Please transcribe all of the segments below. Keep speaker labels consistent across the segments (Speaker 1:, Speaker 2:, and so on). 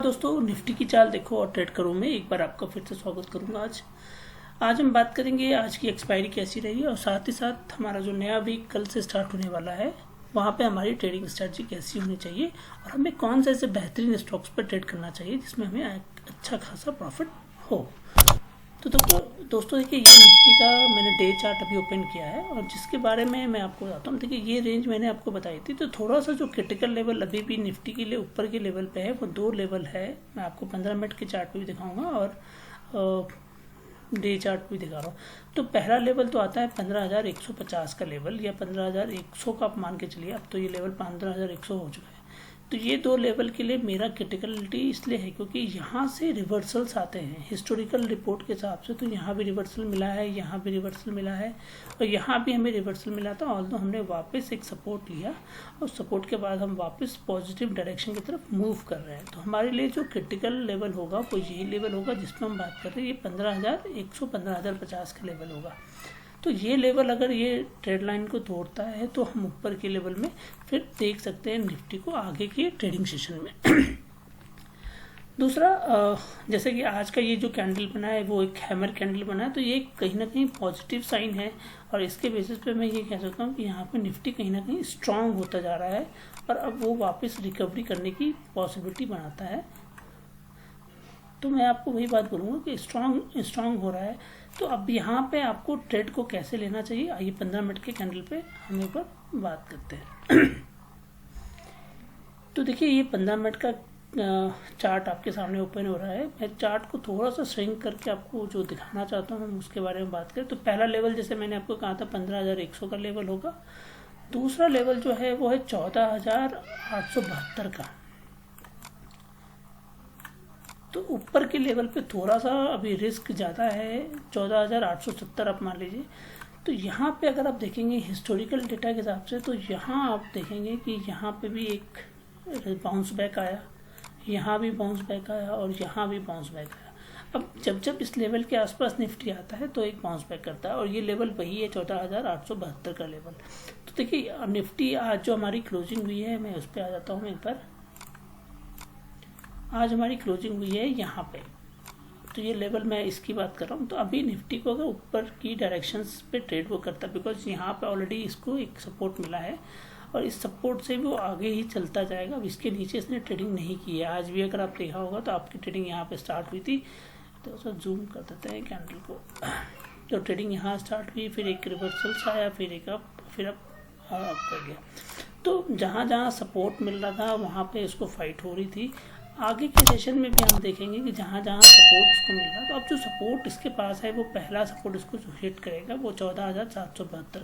Speaker 1: दोस्तों, निफ्टी की चाल देखो और ट्रेड करो में एक बार आपका फिर से स्वागत करूंगा। आज हम बात करेंगे आज की एक्सपायरी कैसी रही और साथ ही साथ हमारा जो नया वीक कल से स्टार्ट होने वाला है वहाँ पे हमारी ट्रेडिंग स्ट्रेटजी कैसी होनी चाहिए और हमें कौन से ऐसे बेहतरीन स्टॉक्स पर ट्रेड करना चाहिए जिसमें हमें अच्छा खासा प्रॉफिट हो। तो दोस्तों देखिए, ये निफ्टी का मैंने डे चार्ट अभी ओपन किया है और जिसके बारे में मैं आपको बताता हूँ। देखिए, ये रेंज मैंने आपको बताई थी, तो थोड़ा सा जो क्रिटिकल लेवल अभी भी निफ्टी के लिए ऊपर के लेवल पे है वो दो लेवल है। मैं आपको 15 मिनट के चार्ट पे भी दिखाऊंगा और डे चार्ट भी दिखा रहा हूँ। तो पहला लेवल तो आता है 15,150 का लेवल, या 15,100 का आप मान के चलिए। अब तो ये लेवल 15,100 हो चुका है। तो ये दो लेवल के लिए मेरा क्रिटिकलिटी इसलिए है क्योंकि यहाँ से रिवर्सल्स आते हैं हिस्टोरिकल रिपोर्ट के हिसाब से। तो यहाँ भी रिवर्सल मिला है, यहाँ भी रिवर्सल मिला है और यहाँ भी हमें रिवर्सल मिला था। ऑल्दो हमने वापस एक सपोर्ट लिया और सपोर्ट के बाद हम वापस पॉजिटिव डायरेक्शन की तरफ मूव कर रहे हैं। तो हमारे लिए जो क्रिटिकल लेवल होगा वो यही लेवल होगा जिसमें हम बात कर रहे हैं। ये 15,100 15,050 का लेवल होगा। तो ये लेवल अगर ये ट्रेड लाइन को तोड़ता है तो हम ऊपर के लेवल में फिर देख सकते हैं निफ्टी को आगे के ट्रेडिंग सेशन में। दूसरा, जैसे कि आज का ये जो कैंडल बना है वो एक हैमर कैंडल बना है, तो ये कहीं ना कहीं पॉजिटिव साइन है और इसके बेसिस पे मैं ये कह सकता हूँ कि यहाँ पे निफ्टी कहीं ना कहीं स्ट्रांग होता जा रहा है और अब वो वापस रिकवरी करने की पॉसिबिलिटी बनाता है। तो मैं आपको वही बात बोलूँगा कि स्ट्रांग हो रहा है। तो अब यहाँ पे आपको ट्रेड को कैसे लेना चाहिए, आइए 15 मिनट के कैंडल पे हम एक बार बात करते हैं। तो देखिए, ये 15 मिनट का चार्ट आपके सामने ओपन हो रहा है। मैं चार्ट को थोड़ा सा श्रिंक करके आपको जो दिखाना चाहता हूँ उसके बारे में बात करें। तो पहला लेवल जैसे मैंने आपको कहा था 15,100 का लेवल होगा। दूसरा लेवल जो है वो है 14,872 का। तो ऊपर के लेवल पे थोड़ा सा अभी रिस्क ज़्यादा है, 14,870 आप मान लीजिए। तो यहाँ पे अगर आप देखेंगे हिस्टोरिकल डेटा के हिसाब से तो यहाँ आप देखेंगे कि यहाँ पे भी एक बाउंस बैक आया, यहाँ भी बाउंस बैक आया और यहाँ भी बाउंस बैक आया। अब जब इस लेवल के आसपास निफ्टी आता है तो एक बाउंस बैक करता है और ये लेवल वही है 14,872 का लेवल। तो देखिए, निफ्टी आज जो हमारी क्लोजिंग हुई है, मैं उस पर आ जाता हूँ एक बार। आज हमारी क्लोजिंग हुई है यहाँ पे, तो ये लेवल मैं इसकी बात कर रहा हूँ। तो अभी निफ्टी को अगर ऊपर की डायरेक्शंस पे ट्रेड वो करता है बिकॉज यहाँ पे ऑलरेडी इसको एक सपोर्ट मिला है और इस सपोर्ट से वो आगे ही चलता जाएगा। अब इसके नीचे इसने ट्रेडिंग नहीं की है। आज भी अगर आप देखा होगा तो आपकी ट्रेडिंग यहाँ पे स्टार्ट हुई थी। तो उसको जूम कर देते हैं कैंडल को। तो ट्रेडिंग यहाँ स्टार्ट हुई, फिर एक रिवर्सल्स आया, फिर एक अप, फिर अप कर गया। तो जहाँ जहाँ सपोर्ट मिल रहा था वहाँ पे इसको फाइट हो रही थी। आगे के सेशन में भी हम देखेंगे कि जहाँ जहाँ सपोर्ट इसको मिल रहा है, तो अब जो सपोर्ट इसके पास है वो पहला सपोर्ट इसको जो हिट करेगा वो 14,772 का।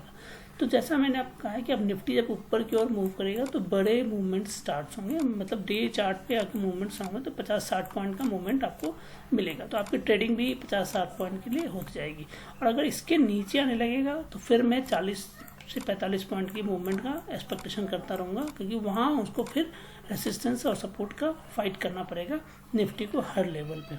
Speaker 1: तो जैसा मैंने आपको कहा है कि अब निफ्टी जब ऊपर की ओर मूव करेगा तो बड़े मूवमेंट स्टार्ट होंगे, मतलब डे चार्ट पे आके मूवमेंट्स होंगे तो 50-60 पॉइंट का मूवमेंट आपको मिलेगा। तो आपकी ट्रेडिंग भी 50-60 पॉइंट के लिए होती जाएगी। और अगर इसके नीचे आने लगेगा तो फिर मैं 40 से 45 पॉइंट की मूवमेंट का एक्सपेक्टेशन करता रहूँगा, क्योंकि वहाँ उसको फिर रेसिस्टेंस और सपोर्ट का फाइट करना पड़ेगा निफ्टी को हर लेवल पे।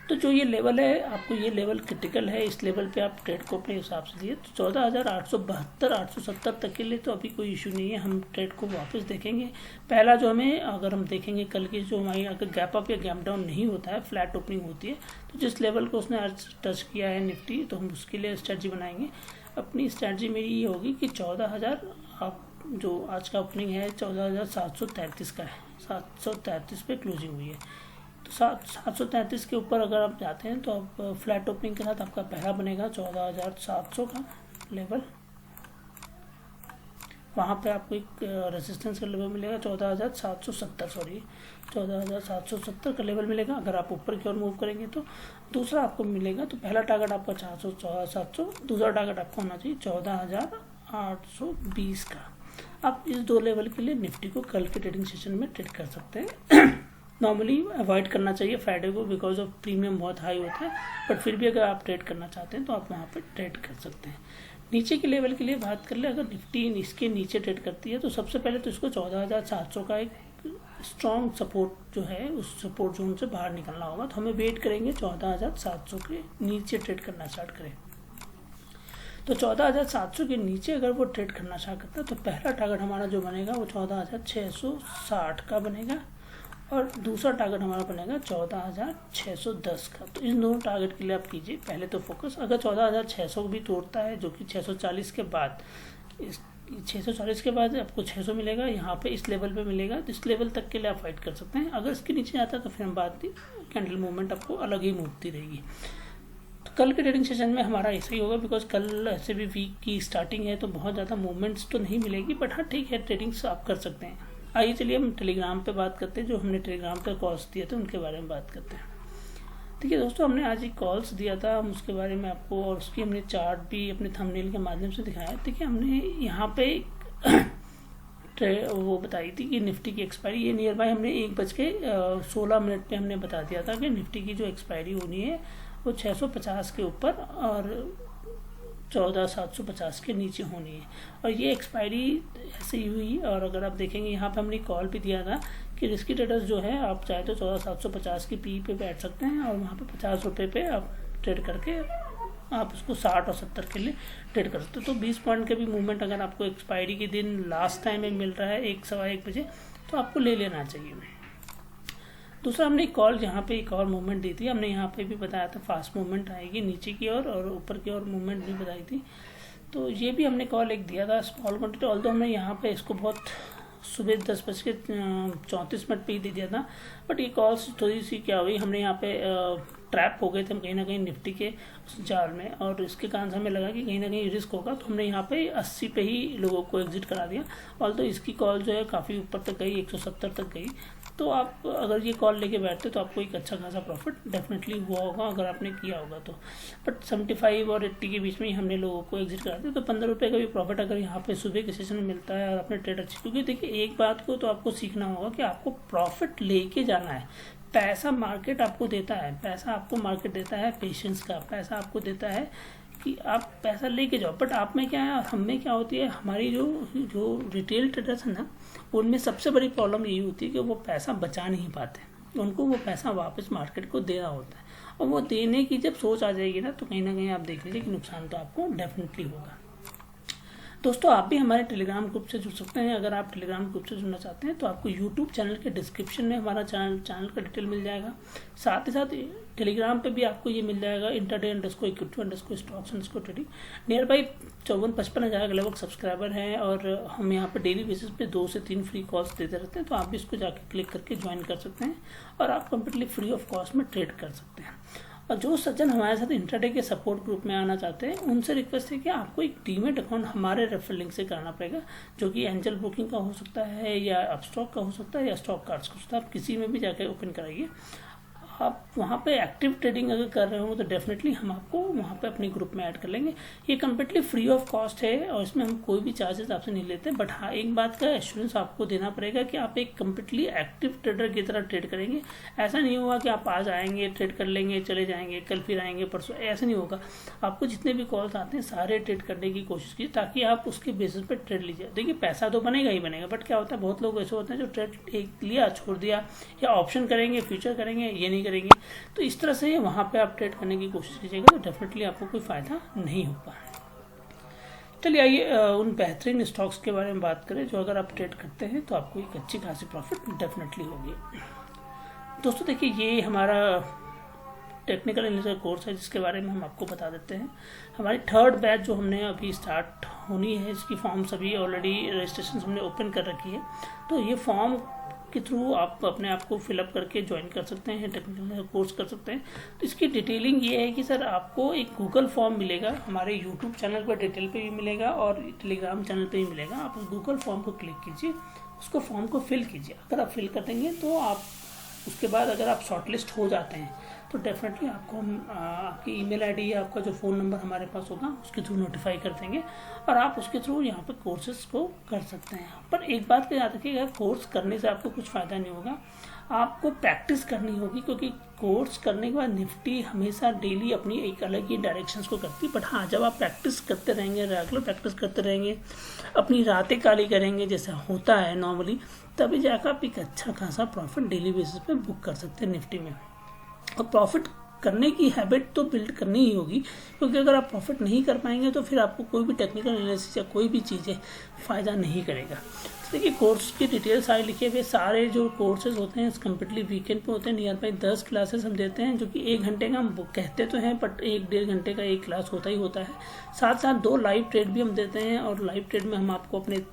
Speaker 1: तो जो ये लेवल है, आपको ये लेवल क्रिटिकल है, इस लेवल पे आप ट्रेड को अपने हिसाब से दिए। तो 14,872 870 तक के लिए तो अभी कोई इशू नहीं है, हम ट्रेड को वापस देखेंगे। पहला जो हमें, अगर हम देखेंगे कल की जो हमारी अगर गैप अप या गैप डाउन नहीं होता है, फ्लैट ओपनिंग होती है, तो जिस लेवल को उसने आज टच किया है निफ्टी, तो हम उसके लिए स्ट्रेटजी बनाएंगे। अपनी स्ट्रेटजी मेरी ये होगी कि 14,000, आप जो आज का ओपनिंग है 14,733 का है, 733 पे क्लोजिंग हुई है। तो 733 के ऊपर अगर आप जाते हैं तो आप फ्लैट ओपनिंग के साथ आपका पहला बनेगा 14,700 का लेवल। वहाँ पे आपको एक रेजिस्टेंस का लेवल मिलेगा 14,770 का लेवल मिलेगा अगर आप ऊपर की ओर मूव करेंगे तो। दूसरा आपको मिलेगा, तो पहला टारगेट आपका 400-700, दूसरा टारगेट आपको होना चाहिए 14,820 का। आप इस दो लेवल के लिए निफ्टी को कल के ट्रेडिंग सेशन में ट्रेड कर सकते हैं। नॉर्मली अवॉइड करना चाहिए फ्राइडे को बिकॉज ऑफ प्रीमियम बहुत हाई होता है, बट फिर भी अगर आप ट्रेड करना चाहते हैं तो आप वहाँ पे ट्रेड कर सकते हैं। नीचे के लेवल के लिए बात कर ले, अगर निफ्टी इसके नीचे ट्रेड करती है तो सबसे पहले तो इसको 14,700 का एक स्ट्रॉन्ग सपोर्ट जो है उस सपोर्ट जोन से बाहर निकलना होगा। तो हमें वेट करेंगे 14,700 के नीचे ट्रेड करना स्टार्ट करें। तो 14,700 के नीचे अगर वो ट्रेड करना स्टार्ट करता है तो पहला टारगेट हमारा जो बनेगा वो 14,660 का बनेगा और दूसरा टारगेट हमारा बनेगा 14,610 का। तो इन दोनों टारगेट के लिए आप कीजिए पहले तो फोकस। अगर 14,600 भी तोड़ता है, जो कि 640 के बाद, इस 640 के बाद आपको 600 मिलेगा, यहाँ पे इस लेवल पे मिलेगा, तो इस लेवल तक के लिए आप फाइट कर सकते हैं। अगर इसके नीचे आता है तो फिर हम बात दी, कैंडल मूवमेंट आपको अलग ही मूवती रहेगी। तो कल के ट्रेडिंग सेशन में हमारा ऐसा ही होगा, बिकॉज कल ऐसे भी वीक की स्टार्टिंग है तो बहुत ज़्यादा मूवमेंट्स तो नहीं मिलेगी, बट हाँ ठीक है, ट्रेडिंग्स आप कर सकते हैं। आइए चलिए हम टेलीग्राम पे बात करते हैं, जो हमने टेलीग्राम पे कॉल्स दिए थे उनके बारे में बात करते हैं। ठीक है दोस्तों, हमने आज एक कॉल्स दिया था, हम उसके बारे में आपको, और उसकी हमने चार्ट भी अपने थंबनेल के माध्यम से दिखाया। ठीक है, हमने यहाँ पे वो बताई थी कि निफ्टी की एक्सपायरी, ये नियर बाय हमने 1:16 पे हमने बता दिया था कि निफ्टी की जो एक्सपायरी होनी है वो 650 के ऊपर और 14,750 के नीचे होनी है। और ये एक्सपायरी ऐसे ही हुई। और अगर आप देखेंगे यहाँ पे हमने कॉल भी दिया था कि रिस्की ट्रेडर्स जो है, आप चाहे तो 14,750 की पी पे बैठ सकते हैं और वहाँ पे 50 रुपये पे आप ट्रेड करके आप उसको 60 और 70 के लिए ट्रेड कर सकते हो। तो 20 पॉइंट के भी मूवमेंट अगर आपको एक्सपायरी के दिन लास्ट टाइम में मिल रहा है 1-1:15 बजे, तो आपको ले लेना चाहिए। दूसरा हमने कॉल यहाँ पे एक और मूवमेंट दी थी, हमने यहाँ पे भी बताया था फास्ट मूवमेंट आएगी नीचे की ओर और ऊपर की ओर मूवमेंट भी बताई थी। तो ये भी हमने कॉल एक दिया था स्मॉल क्वांटिटी, ऑल्दो हमने यहाँ पे इसको बहुत सुबह 10:34 पे ही दे दिया था, बट ये कॉल्स थोड़ी सी क्या हुई, हमने यहाँ पे ट्रैप हो गए थे हम कहीं ना कहीं निफ्टी के उस जाल में, और इसके कारण से हमें लगा कि कहीं ना कहीं रिस्क होगा, तो हमने यहाँ पे 80 पे ही लोगों को एग्जिट करा दिया। ऑल्दो इसकी कॉल जो है काफ़ी ऊपर तक गई, 170 तक गई। तो आप अगर ये कॉल लेके बैठते तो आपको एक अच्छा खासा प्रॉफिट डेफिनेटली हुआ होगा अगर आपने किया होगा तो। बट 75 और 80 के बीच में ही हमने लोगों को एग्जिट करा दिया। तो 15 रुपये का भी प्रॉफिट अगर यहाँ पे सुबह के सेशन में मिलता है और आपने ट्रेड अच्छी, क्योंकि देखिए एक बात को तो आपको सीखना होगा कि आपको प्रॉफिट लेके जाना है। पैसा मार्केट आपको देता है, पैसा आपको मार्केट देता है पेशेंस का, पैसा आपको देता है कि आप पैसा लेके जाओ। बट आप में क्या है और हम में क्या होती है, हमारी जो रिटेल ट्रेडर्स है ना, उनमें सबसे बड़ी प्रॉब्लम यही होती है कि वो पैसा बचा नहीं पाते, उनको वो पैसा वापस मार्केट को देना होता है। और वो देने की जब सोच आ जाएगी ना, तो कहीं ना कहीं आप देख लीजिए कि नुकसान तो आपको डेफिनेटली होगा। दोस्तों, आप भी हमारे टेलीग्राम ग्रुप से जुड़ सकते हैं। अगर आप टेलीग्राम ग्रुप से जुड़ना चाहते हैं तो आपको यूट्यूब चैनल के डिस्क्रिप्शन में हमारा चैनल का डिटेल मिल जाएगा। साथ ही साथ टेलीग्राम पे भी आपको ये मिल जाएगा, intraday_equity_stocks_trading। नियर बाई 54-55 हज़ार लगभग सब्सक्राइबर हैं, और हम यहाँ पर डेली बेसिस पे 2 से 3 फ्री कॉल्स देते रहते हैं। तो आप भी इसको जाके क्लिक करके ज्वाइन कर सकते हैं और आप कम्प्लीटली फ्री ऑफ कॉस्ट में ट्रेड कर सकते हैं। और जो सज्जन हमारे साथ इंट्राडे के सपोर्ट ग्रुप में आना चाहते हैं, उनसे रिक्वेस्ट है कि आपको एक डीमेट अकाउंट हमारे रेफरल लिंक से करना पड़ेगा, जो कि एंजल ब्रोकिंग का हो सकता है या अपस्टॉक का हो सकता है या स्टॉक कार्ड्स का हो सकता है। आप किसी में भी जाकर ओपन कराइए। आप वहाँ पे एक्टिव ट्रेडिंग अगर कर रहे हो तो डेफिनेटली हम आपको वहाँ पे अपने ग्रुप में ऐड कर लेंगे। ये कम्प्लीटली फ्री ऑफ कॉस्ट है और इसमें हम कोई भी चार्जेस आपसे नहीं लेते। बट हाँ, एक बात का एश्योरेंस आपको देना पड़ेगा कि आप एक कम्प्लीटली एक्टिव ट्रेडर की तरह ट्रेड करेंगे। ऐसा नहीं होगा कि आप आज आएंगे, ट्रेड कर लेंगे, चले जाएंगे, कल फिर आएंगे, परसों, ऐसा नहीं होगा। आपको जितने भी कॉल्स आते हैं सारे ट्रेड करने की कोशिश कीजिए, ताकि आप उसके बेसिस पर ट्रेड लीजिए। देखिए, पैसा तो बनेगा ही बनेगा, बट क्या होता है, बहुत लोग ऐसे होते हैं जो ट्रेड एक लिया छोड़ दिया, या ऑप्शन करेंगे, फ्यूचर करेंगे, ये नहीं करेंगे। तो इस तरह से वहाँ पे आप ट्रेड करने की कोशिश कीजिएगा, तो डेफिनेटली आपको कोई फ़ायदा नहीं होगा। चलिए आइए उन बेहतरीन स्टॉक्स के बारे में बात करें जो अगर आप ट्रेड करते हैं तो आपको एक अच्छी खासी प्रॉफिट डेफिनेटली होगी। दोस्तों देखिए, ये हमारा टेक्निकल एनालिसिस कोर्स है जिसके बारे में हम आपको बता देते हैं। हमारी 3rd बैच जो हमने अभी स्टार्ट होनी है, इसकी फॉर्म सभी ऑलरेडी रजिस्ट्रेशन हमने ओपन कर रखी है। तो ये फॉर्म के थ्रू आप अपने आप को फिलअप करके ज्वाइन कर सकते हैं, टेक्निकल कोर्स कर सकते हैं। तो इसकी डिटेलिंग ये है कि सर आपको एक गूगल फॉर्म मिलेगा, हमारे यूट्यूब चैनल पर डिटेल पे भी मिलेगा और टेलीग्राम चैनल पे भी मिलेगा। आप उस गूगल फॉर्म को क्लिक कीजिए, उसको फॉर्म को फिल कीजिए। अगर आप फिल कर देंगे तो आप उसके बाद अगर आप शॉर्टलिस्ट हो जाते हैं तो डेफिनेटली आपको हम आपकी ईमेल आईडी या आपका जो फ़ोन नंबर हमारे पास होगा उसके थ्रू नोटिफाई कर देंगे और आप उसके थ्रू यहाँ पर कोर्सेज को कर सकते हैं। पर एक बात का याद रखिएगा, कोर्स करने से आपको कुछ फ़ायदा नहीं होगा, आपको प्रैक्टिस करनी होगी, क्योंकि कोर्स करने के बाद निफ्टी हमेशा डेली अपनी एक अलग ही डायरेक्शंस को करती है। बट हाँ, जब आप प्रैक्टिस करते रहेंगे, रेगुलर प्रैक्टिस करते रहेंगे, अपनी रातें काली करेंगे जैसा होता है नॉर्मली, तभी जाकर आप एक अच्छा खासा प्रॉफिट डेली बेसिस पे बुक कर सकते हैं निफ्टी में। और प्रॉफिट करने की हैबिट तो बिल्ड करनी ही होगी, क्योंकि अगर आप प्रॉफिट नहीं कर पाएंगे तो फिर आपको कोई भी टेक्निकल एनालिसिस या कोई भी चीज़ें फ़ायदा नहीं करेगा। देखिए कोर्स की डिटेल सारे लिखे हुए, सारे जो कोर्सेज होते हैं कम्प्लीटली वीकेंड पे होते हैं। नियर बाई 10 क्लासेस हम देते हैं, जो कि 1 घंटे का हम कहते तो हैं बट 1-1.5 घंटे का एक क्लास होता ही होता है। साथ साथ 2 लाइव ट्रेड भी हम देते हैं, और लाइव ट्रेड में हम आपको अपने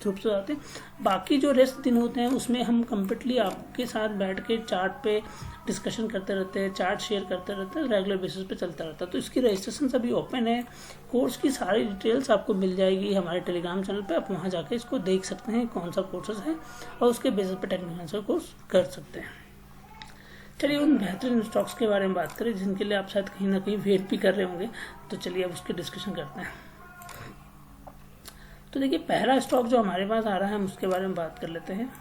Speaker 1: थ्रू से आते हैं। बाकी जो रेस्ट दिन होते हैं उसमें हम कम्प्लीटली आपके साथ बैठ के चार्ट पे डिस्कशन करते रहते हैं, चार्ट शेयर करते रहते हैं, रेगुलर बेसिस पे चलता रहता है। तो इसकी रजिस्ट्रेशन अभी ओपन है। कोर्स की सारी डिटेल्स आपको मिल जाएगी हमारे टेलीग्राम चैनल पे, आप वहाँ जाके इसको देख सकते हैं कौन सा कोर्सेज है, और उसके बेसिस पे टेक्निकल कोर्स कर सकते हैं। चलिए उन बेहतरीन स्टॉक्स के बारे में बात करें जिनके लिए आप शायद कहीं ना कहीं वेट भी कर रहे होंगे। तो चलिए अब उसकी डिस्कशन करते हैं। तो देखिए पहला स्टॉक जो हमारे पास आ रहा है हम उसके बारे में बात कर लेते हैं।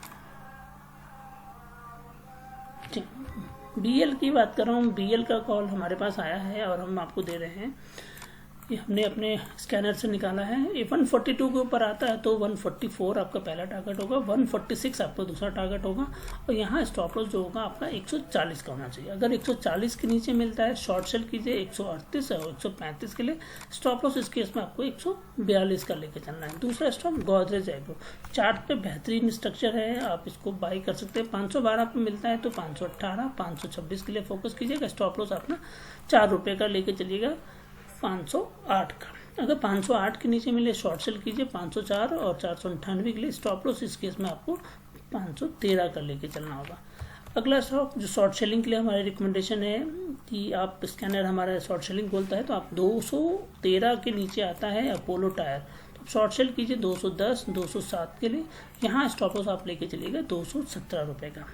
Speaker 1: बीएल की बात कर रहा हूँ। बीएल का कॉल हमारे पास आया है और हम आपको दे रहे हैं। ये हमने अपने स्कैनर से निकाला है। ये 142 के ऊपर आता है तो 144 आपका पहला टारगेट होगा, 146 आपका दूसरा टारगेट होगा, और यहाँ स्टॉप लॉस जो होगा आपका 140 का होना चाहिए। अगर 140 के नीचे मिलता है शॉर्ट सेल कीजिए 138 और 135 के लिए स्टॉप लॉस। इस केस में आपको 142 का लेके चलना है। दूसरा स्टॉक गोदरेज एग्रो, चार्ट पे बेहतरीन स्ट्रक्चर है, आप इसको बाई कर सकते हैं। 512 पे मिलता है तो 518 526 के लिए फोकस कीजिएगा। स्टॉप लॉस अपना 4 रुपये का लेके चलिएगा 508 का। अगर 508 के नीचे मिले शॉर्ट सेल कीजिए 504 और 498 के लिए स्टॉप लॉस। इस केस में आपको 513 का लेके चलना होगा। अगला स्टॉक जो शॉर्ट सेलिंग के लिए हमारी रिकमेंडेशन है कि आप स्कैनर हमारा शॉर्ट सेलिंग बोलता है, तो आप 213 के नीचे आता है अपोलो टायर, तो शॉर्ट सेल कीजिए 210 207 के लिए। यहाँ स्टॉप लॉस आप लेके चलिएगा 217 रुपये का।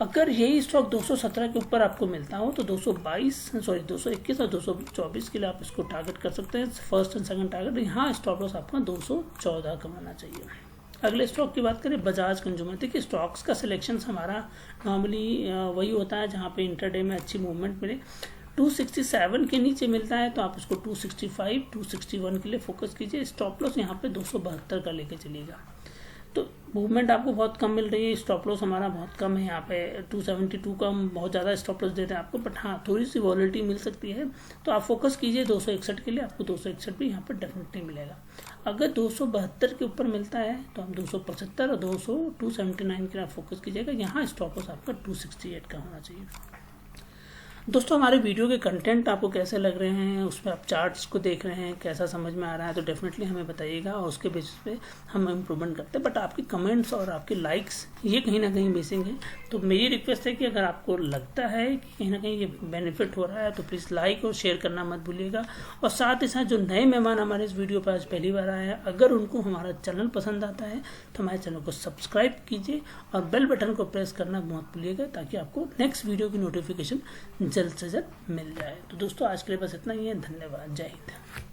Speaker 1: अगर यही स्टॉक 217 के ऊपर आपको मिलता हो तो 221 और 224 के लिए आप इसको टारगेट कर सकते हैं, फर्स्ट एंड सेकंड टारगेट। यहाँ स्टॉप लॉस आपका 214 का होना चाहिए। अगले स्टॉक की बात करें बजाज कंज्यूमर। देखिए स्टॉक्स का सिलेक्शन हमारा नॉर्मली वही होता है जहाँ पे इंटरडे में अच्छी मूवमेंट मिले। 267 के नीचे मिलता है तो आप इसको 265 261 के लिए फोकस कीजिए। स्टॉप लॉस यहाँ पे 272 का लेके चलिएगा। तो मूवमेंट आपको बहुत कम मिल रही है, स्टॉप लॉस हमारा बहुत कम है। यहाँ पे 272 का हम बहुत ज़्यादा स्टॉप लॉस देते हैं आपको, बट हाँ थोड़ी सी वॉलिटी मिल सकती है। तो आप फोकस कीजिए 261 के लिए, आपको 261 भी यहाँ पर डेफिनेटली मिलेगा। अगर 272 के ऊपर मिलता है तो हम 275 और 279 के लिए फोकस कीजिएगा। यहाँ स्टॉप लॉस आपका 268 का होना चाहिए। दोस्तों हमारे वीडियो के कंटेंट आपको कैसे लग रहे हैं, उसमें आप चार्ट्स को देख रहे हैं, कैसा समझ में आ रहा है, तो डेफिनेटली हमें बताइएगा और उसके बेसिस पे हम इम्प्रूवमेंट करते हैं। बट आपके कमेंट्स और आपके लाइक्स ये कहीं ना कहीं मिसिंग है। तो मेरी रिक्वेस्ट है कि अगर आपको लगता है कि कहीं ना कहीं ये बेनिफिट हो रहा है तो प्लीज़ लाइक और शेयर करना मत भूलिएगा। और साथ ही साथ जो नए मेहमान हमारे इस वीडियो पर आज पहली बार आए हैं, अगर उनको हमारा चैनल पसंद आता है तो हमारे चैनल को सब्सक्राइब कीजिए और बेल बटन को प्रेस करना मत भूलिएगा, ताकि आपको नेक्स्ट वीडियो की नोटिफिकेशन जल्द से जल्द मिल जाए। तो दोस्तों आज के लिए बस इतना ही है। धन्यवाद। जय हिंद।